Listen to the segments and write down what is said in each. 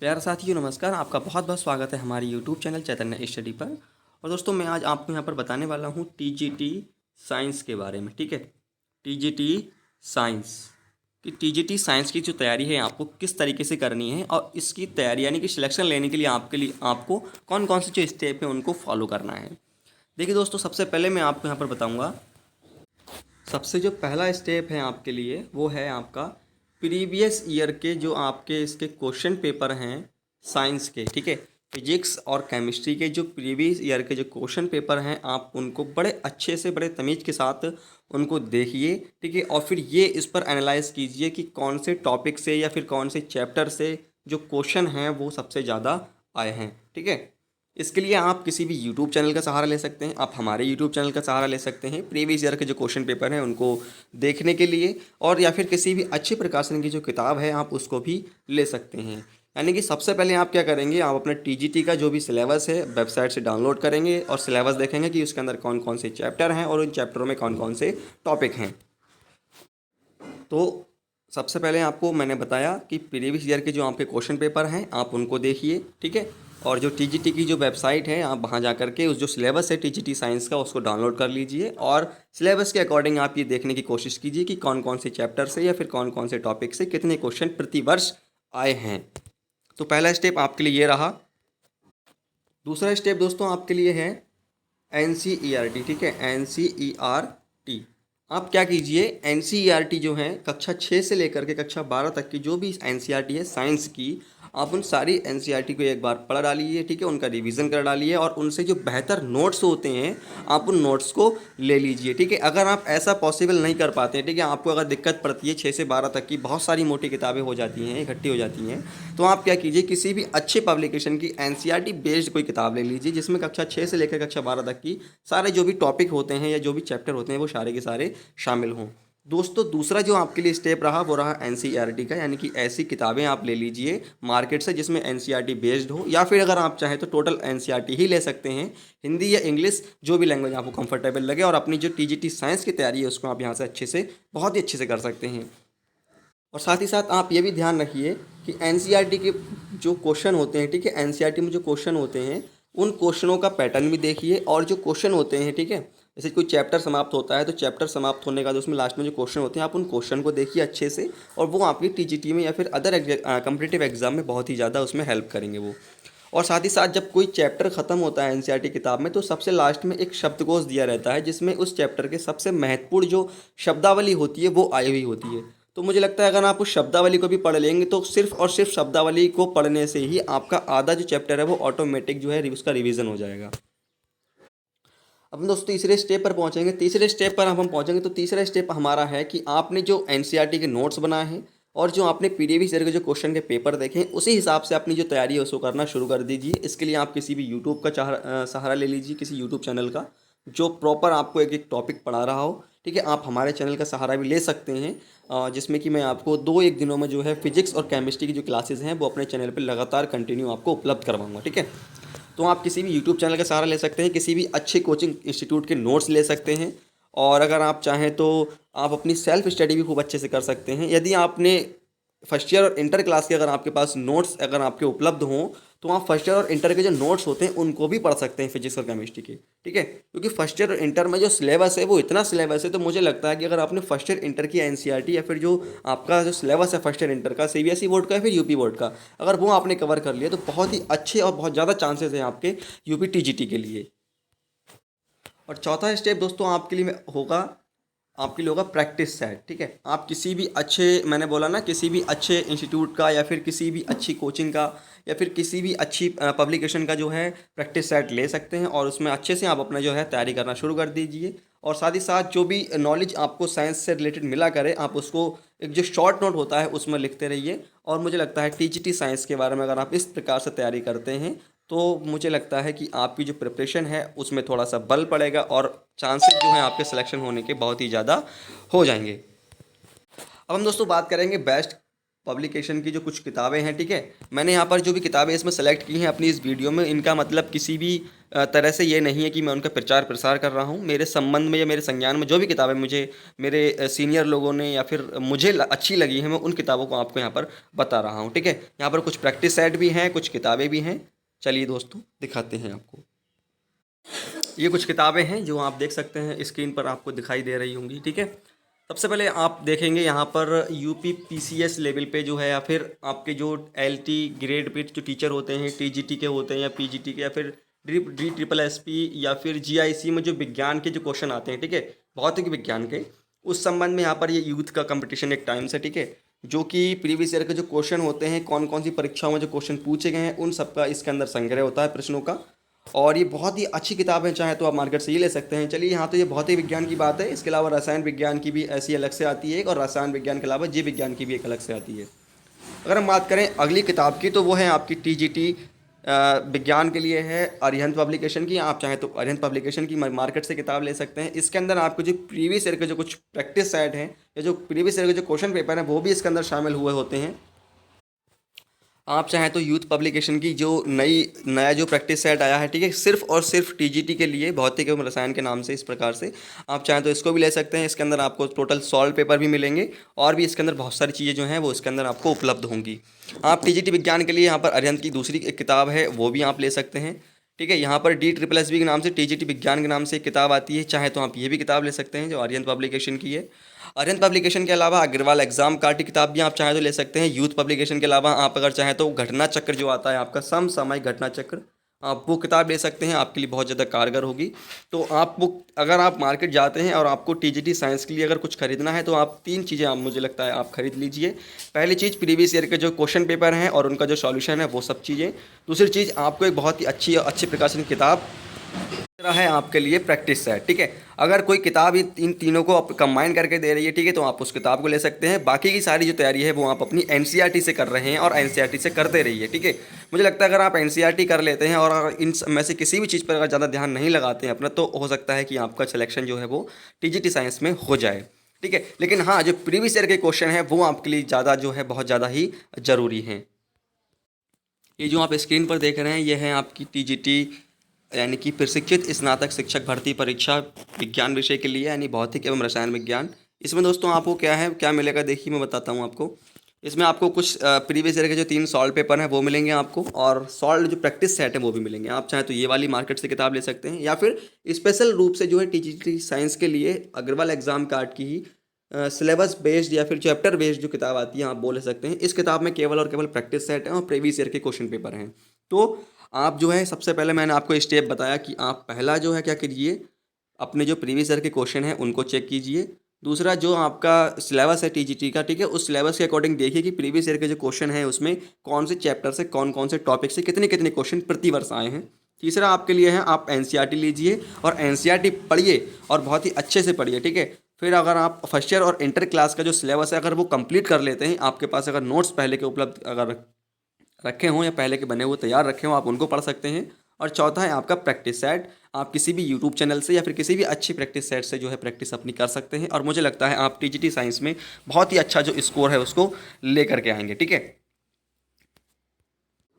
प्यारे साथियों नमस्कार। आपका बहुत बहुत स्वागत है हमारे यूट्यूब चैनल चैतन्य स्टडी पर। और दोस्तों मैं आज आपको यहाँ पर बताने वाला हूँ टीजीटी साइंस के बारे में। ठीक है, टीजीटी साइंस टीजीटी साइंस की जो तैयारी है आपको किस तरीके से करनी है और इसकी तैयारी यानी कि सिलेक्शन लेने के लिए आपको कौन कौन से जो स्टेप है उनको फॉलो करना है। देखिए दोस्तों, सबसे पहले मैं आपको यहाँ पर बताऊँगा, सबसे जो पहला स्टेप है आपके लिए वो है आपका प्रीवियस ईयर के जो आपके इसके क्वेश्चन पेपर हैं साइंस के। ठीक है, फिजिक्स और केमिस्ट्री के जो प्रीवियस ईयर के जो क्वेश्चन पेपर हैं आप उनको बड़े अच्छे से बड़े तमीज़ के साथ उनको देखिए। ठीक है, और फिर ये इस पर एनालाइज कीजिए कि कौन से टॉपिक से या फिर कौन से चैप्टर से जो क्वेश्चन हैं वो सबसे ज़्यादा आए हैं। ठीक है, इसके लिए आप किसी भी यूट्यूब चैनल का सहारा ले सकते हैं, आप हमारे यूट्यूब चैनल का सहारा ले सकते हैं प्रीवियस ईयर के जो क्वेश्चन पेपर हैं उनको देखने के लिए, और या फिर किसी भी अच्छे प्रकाशन की जो किताब है आप उसको भी ले सकते हैं। यानी कि सबसे पहले आप क्या करेंगे, आप अपने टीजीटी का जो भी सिलेबस है वेबसाइट से डाउनलोड करेंगे और सिलेबस देखेंगे कि उसके अंदर कौन कौन से चैप्टर हैं और उन चैप्टरों में कौन कौन से टॉपिक हैं। तो सबसे पहले आपको मैंने बताया कि प्रीवियस ईयर के जो आपके क्वेश्चन पेपर हैं आप उनको देखिए। ठीक है, और जो टीजीटी की जो वेबसाइट है आप वहाँ जा करके उस जो सिलेबस है टीजीटी साइंस का उसको डाउनलोड कर लीजिए और सिलेबस के अकॉर्डिंग आप ये देखने की कोशिश कीजिए कि कौन कौन से चैप्टर से या फिर कौन कौन से टॉपिक से कितने क्वेश्चन प्रति वर्ष आए हैं। तो पहला स्टेप आपके लिए ये रहा। दूसरा स्टेप दोस्तों आपके लिए है NCERT। ठीक है, NCERT आप क्या कीजिए, NCERT जो है कक्षा 6 से लेकर के कक्षा 12 तक की जो भी NCERT है साइंस की, आप उन सारी NCERT को एक बार पढ़ डालिए। ठीक है, उनका रिवीजन कर डालिए और उनसे जो बेहतर नोट्स होते हैं आप उन नोट्स को ले लीजिए। ठीक है, अगर आप ऐसा पॉसिबल नहीं कर पाते हैं, ठीक है, आपको अगर दिक्कत पड़ती है 6 से 12 तक की बहुत सारी मोटी किताबें हो जाती हैं, इकट्ठी हो जाती हैं, तो आप क्या कीजिए, किसी भी अच्छे पब्लिकेशन की NCERT बेस्ड कोई किताब ले लीजिए जिसमें कक्षा 6 से लेकर कक्षा 12 तक की सारे जो भी टॉपिक होते हैं या जो भी चैप्टर होते हैं वो सारे के सारे शामिल हों। दोस्तों दूसरा जो आपके लिए स्टेप रहा वो रहा NCERT का, यानी कि ऐसी किताबें आप ले लीजिए मार्केट से जिसमें NCERT बेस्ड हो, या फिर अगर आप चाहें तो टोटल NCERT ही ले सकते हैं, हिंदी या इंग्लिश जो भी लैंग्वेज आपको कंफर्टेबल लगे, और अपनी जो टीजीटी साइंस की तैयारी है उसको आप यहाँ से अच्छे से बहुत ही अच्छे से कर सकते हैं। और साथ ही साथ आप ये भी ध्यान रखिए कि NCERT के जो क्वेश्चन होते हैं, ठीक है, NCERT में जो क्वेश्चन होते हैं उन क्वेश्चनों का पैटर्न भी देखिए, और जो क्वेश्चन होते हैं, ठीक है, जैसे कोई चैप्टर समाप्त होता है तो चैप्टर समाप्त होने के बाद उसमें लास्ट में जो क्वेश्चन होते हैं आप उन क्वेश्चन को देखिए अच्छे से, और वो आपकी टीजीटी में या फिर अदर कम्पिटिटिव एग्जाम में बहुत ही ज़्यादा उसमें हेल्प करेंगे वो। और साथ ही साथ जब कोई चैप्टर ख़त्म होता है NCERT किताब में तो सबसे लास्ट में एक शब्दकोश दिया रहता है जिसमें उस चैप्टर के सबसे महत्वपूर्ण जो शब्दावली होती है वो आई हुई होती है। तो मुझे लगता है अगर आप उस शब्दावली को भी पढ़ लेंगे तो सिर्फ और सिर्फ शब्दावली को पढ़ने से ही आपका आधा जो चैप्टर है वो ऑटोमेटिक जो है उसका रिवीजन हो जाएगा। अब दोस्तों तीसरे स्टेप पर पहुंचेंगे। तीसरे स्टेप पर हम पहुंचेंगे तो तीसरा स्टेप हमारा है कि आपने जो NCERT के नोट्स बनाए हैं और जो आपने प्रीवियस ईयर के जो क्वेश्चन के पेपर देखे हैं उसी हिसाब से अपनी जो तैयारी है उसको करना शुरू कर दीजिए। इसके लिए आप किसी भी यूट्यूब का सहारा ले लीजिए, किसी यूट्यूब चैनल का जो प्रॉपर आपको एक एक टॉपिक पढ़ा रहा हो। ठीक है, आप हमारे चैनल का सहारा भी ले सकते हैं, जिसमें कि मैं आपको 2-1 दिनों में जो है फिजिक्स और केमिस्ट्री की जो क्लासेस हैं वो अपने चैनल पर लगातार कंटिन्यू आपको उपलब्ध करवाऊँगा। ठीक है, तो आप किसी भी यूट्यूब चैनल का सहारा ले सकते हैं, किसी भी अच्छे कोचिंग इंस्टीट्यूट के नोट्स ले सकते हैं, और अगर आप चाहें तो आप अपनी सेल्फ स्टडी भी खूब अच्छे से कर सकते हैं। यदि आपने फर्स्ट ईयर और इंटर क्लास के अगर आपके पास नोट्स अगर आपके उपलब्ध हों तो आप फर्स्ट ईयर और इंटर के जो नोट्स होते हैं उनको भी पढ़ सकते हैं फिजिक्स और केमिस्ट्री के। ठीक है, क्योंकि फर्स्ट ईयर और इंटर में जो सिलेबस है वो इतना सिलेबस है, तो मुझे लगता है कि अगर आपने फर्स्ट ईयर इंटर की NCERT या फिर जो आपका जो सिलेबस है फर्स्ट ईयर इंटर का CBSE बोर्ड का या फिर यूपी बोर्ड का, अगर वो आपने कवर कर लिया तो बहुत ही अच्छे और बहुत ज़्यादा चांसेस हैं आपके यूपी TGT के लिए। और चौथा स्टेप दोस्तों आपके लिए होगा प्रैक्टिस सेट। ठीक है, आप किसी भी अच्छे, मैंने बोला ना, किसी भी अच्छे इंस्टीट्यूट का या फिर किसी भी अच्छी कोचिंग का या फिर किसी भी अच्छी पब्लिकेशन का जो है प्रैक्टिस सेट ले सकते हैं और उसमें अच्छे से आप अपना जो है तैयारी करना शुरू कर दीजिए। और साथ ही साथ जो भी नॉलेज आपको साइंस से रिलेटेड मिला करे आप उसको एक जो शॉर्ट नोट होता है उसमें लिखते रहिए। और मुझे लगता है TGT साइंस के बारे में अगर आप इस प्रकार से तैयारी करते हैं तो मुझे लगता है कि आपकी जो प्रिपरेशन है उसमें थोड़ा सा बल पड़ेगा और चांसेस जो हैं आपके सिलेक्शन होने के बहुत ही ज़्यादा हो जाएंगे। अब हम दोस्तों बात करेंगे बेस्ट पब्लिकेशन की जो कुछ किताबें हैं, ठीक है, मैंने यहाँ पर जो भी किताबें इसमें सेलेक्ट की हैं अपनी इस वीडियो में, इनका मतलब किसी भी तरह से ये नहीं है कि मैं उनका प्रचार प्रसार कर रहा हूँ। मेरे संबंध में या मेरे संज्ञान में जो भी किताबें मुझे मेरे सीनियर लोगों ने या फिर मुझे अच्छी लगी हैं, मैं उन किताबों को आपको यहाँ पर बता रहा हूँ, ठीक है। यहाँ पर कुछ प्रैक्टिस सेट भी हैं, कुछ किताबें भी हैं। चलिए दोस्तों दिखाते हैं आपको। ये कुछ किताबें हैं जो आप देख सकते हैं, स्क्रीन पर आपको दिखाई दे रही होंगी, ठीक है। सबसे पहले आप देखेंगे यहाँ पर यूपी पीसीएस लेवल पे जो है, या फिर आपके जो एलटी ग्रेड पे जो टीचर होते हैं, टीजीटी के होते हैं या पीजीटी के, या फिर डी ट्रिपल एसपी या फिर जीआईसी में जो विज्ञान के जो क्वेश्चन आते हैं, ठीक है, भौतिक विज्ञान के, उस संबंध में यहाँ पर ये यूथ का कंपटीशन एक टाइम से, ठीक है, जो कि प्रीवियस ईयर के जो क्वेश्चन होते हैं, कौन कौन सी परीक्षाओं में जो क्वेश्चन पूछे गए हैं, उन सबका इसके अंदर संग्रह होता है प्रश्नों का। और ये बहुत ही अच्छी किताब है, चाहे तो आप मार्केट से ही ले सकते हैं। चलिए, यहाँ तो ये भौतिक विज्ञान की बात है, इसके अलावा रसायन विज्ञान की भी ऐसी अलग से आती है, और रसायन विज्ञान के अलावा जीव विज्ञान की भी एक अलग से आती है। अगर हम बात करें अगली किताब की, तो वो है आपकी टीजीटी विज्ञान के लिए है, अरिहंत पब्लिकेशन की। आप चाहें तो अरिहंत पब्लिकेशन की मार्केट से किताब ले सकते हैं। इसके अंदर आपको जो प्रीवियस ईयर के जो कुछ प्रैक्टिस सेट हैं या जो प्रीवियस ईयर के जो क्वेश्चन पेपर हैं, वो भी इसके अंदर शामिल हुए होते हैं। आप चाहें तो यूथ पब्लिकेशन की जो नया जो प्रैक्टिस सेट आया है, ठीक है, सिर्फ और सिर्फ टीजीटी के लिए, भौतिक एवं रसायन के नाम से, इस प्रकार से आप चाहें तो इसको भी ले सकते हैं। इसके अंदर आपको टोटल सॉल्व पेपर भी मिलेंगे, और भी इसके अंदर बहुत सारी चीज़ें जो हैं वो इसके अंदर आपको उपलब्ध होंगी। आप टीजीटी विज्ञान के लिए यहाँ पर अरिहंत की दूसरी एक किताब है, वो भी आप ले सकते हैं, ठीक है। यहाँ पर DSSB के नाम से टीजीटी विज्ञान के नाम से एक किताब आती है, चाहे तो आप ये भी किताब ले सकते हैं जो अरिहंत पब्लिकेशन की है। अरिहंत पब्लिकेशन के अलावा अग्रवाल एग्जाम कार्ड की किताब भी आप चाहें तो ले सकते हैं। यूथ पब्लिकेशन के अलावा आप अगर चाहें तो घटना चक्र जो आता है आपका, समसामयिक घटना चक्र, आप वो किताब ले सकते हैं, आपके लिए बहुत ज़्यादा कारगर होगी। तो आप वो, अगर आप मार्केट जाते हैं और आपको टीजीटी साइंस के लिए अगर कुछ खरीदना है, तो आप 3 चीज़ें आप, मुझे लगता है, आप खरीद लीजिए। पहली चीज़, प्रीवियस ईयर के जो क्वेश्चन पेपर हैं और उनका जो सॉल्यूशन है, वो सब चीज़ें। दूसरी चीज़, आपको एक बहुत ही अच्छी प्रकाशन किताब है आपके लिए प्रैक्टिस सेट, ठीक है। अगर कोई किताब इन तीनों को कंबाइन करके दे रही है, ठीक है, तो आप उस किताब को ले सकते हैं। बाकी की सारी जो तैयारी है वो आप अपनी एनसीईआरटी से कर रहे हैं, और एनसीईआरटी से करते रहिए, ठीक है। मुझे लगता है अगर आप एनसीईआरटी कर लेते हैं और अगर इन में से किसी भी चीज़ पर अगर ज़्यादा ध्यान नहीं लगाते हैं अपना, तो हो सकता है कि आपका सिलेक्शन जो है वो टीजीटी साइंस में हो जाए, ठीक है। लेकिन हाँ, जो प्रीवियस ईयर के क्वेश्चन है वो आपके लिए ज़्यादा जो है बहुत ज़्यादा ही ज़रूरी हैं। ये जो आप स्क्रीन पर देख रहे हैं, ये है आपकी टीजीटी यानी कि प्रशिक्षित स्नातक शिक्षक भर्ती परीक्षा विज्ञान विषय के लिए, यानी भौतिक एवं रसायन विज्ञान। इसमें दोस्तों आपको क्या मिलेगा, देखिए मैं बताता हूँ आपको। इसमें आपको कुछ प्रीवियस ईयर के जो 3 सॉल्व पेपर हैं वो मिलेंगे आपको, और सॉल्व जो प्रैक्टिस सेट है वो भी मिलेंगे। आप चाहें तो ये वाली मार्केट से किताब ले सकते हैं, या फिर स्पेशल रूप से जो है टीजीटी साइंस के लिए अग्रवाल एग्जाम कार्ड की ही सिलेबस बेस्ड या फिर चैप्टर बेस्ड जो किताब आती है, आप वो ले सकते हैं। इस किताब में केवल और केवल प्रैक्टिस सेट है और प्रीवियस ईयर के क्वेश्चन पेपर हैं। तो आप जो है, सबसे पहले मैंने आपको स्टेप बताया कि आप पहला जो है क्या कीजिए, अपने जो प्रीवियस ईयर के क्वेश्चन हैं उनको चेक कीजिए। दूसरा, जो आपका सिलेबस है टीजीटी का, ठीक है, उस सिलेबस के अकॉर्डिंग देखिए कि प्रीवियस ईयर के जो क्वेश्चन हैं उसमें कौन से चैप्टर से, कौन कौन से टॉपिक से कितने कितने क्वेश्चन प्रति वर्ष आए हैं। तीसरा आपके लिए है, आप एनसीईआरटी लीजिए और एनसीईआरटी पढ़िए, और बहुत ही अच्छे से पढ़िए, ठीक है। फिर अगर आप फर्स्ट ईयर और इंटर क्लास का जो सिलेबस है अगर वो कंप्लीट कर लेते हैं, आपके पास अगर नोट्स पहले के उपलब्ध अगर रखे हों या पहले के बने हुए तैयार रखे हों, आप उनको पढ़ सकते हैं। और चौथा है आपका प्रैक्टिस सेट, आप किसी भी यूट्यूब चैनल से या फिर किसी भी अच्छी प्रैक्टिस सेट से जो है प्रैक्टिस अपनी कर सकते हैं, और मुझे लगता है आप टीजीटी साइंस में बहुत ही अच्छा जो स्कोर है उसको ले करके आएंगे, ठीक है।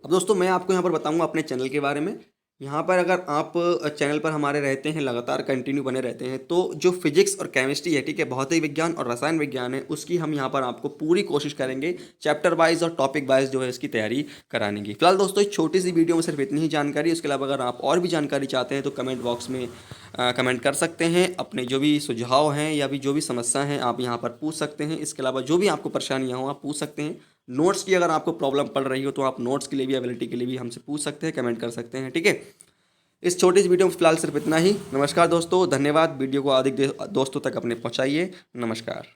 अब दोस्तों मैं आपको यहाँ पर बताऊँगा अपने चैनल के बारे में। यहाँ पर अगर आप चैनल पर हमारे रहते हैं, लगातार कंटिन्यू बने रहते हैं, तो जो फिजिक्स और केमिस्ट्री है, ठीक है, भौतिक विज्ञान और रसायन विज्ञान है, उसकी हम यहाँ पर आपको पूरी कोशिश करेंगे चैप्टर वाइज और टॉपिक वाइज जो है इसकी तैयारी कराने की। फिलहाल दोस्तों इस छोटी सी वीडियो में सिर्फ इतनी ही जानकारी। उसके अलावा अगर आप और भी जानकारी चाहते हैं तो कमेंट बॉक्स में कमेंट कर सकते हैं। अपने जो भी सुझाव हैं या भी जो भी समस्या हैं आप यहाँ पर पूछ सकते हैं। इसके अलावा जो भी आपको परेशानियाँ हो आप पूछ सकते हैं। नोट्स की अगर आपको प्रॉब्लम पड़ रही हो तो आप नोट्स के लिए भी, अवेलेबिलिटी के लिए भी हमसे पूछ सकते हैं, कमेंट कर सकते हैं, ठीक है। इस छोटी सी वीडियो में फिलहाल सिर्फ इतना ही। नमस्कार दोस्तों, धन्यवाद। वीडियो को अधिक दोस्तों तक अपने पहुंचाइए। नमस्कार।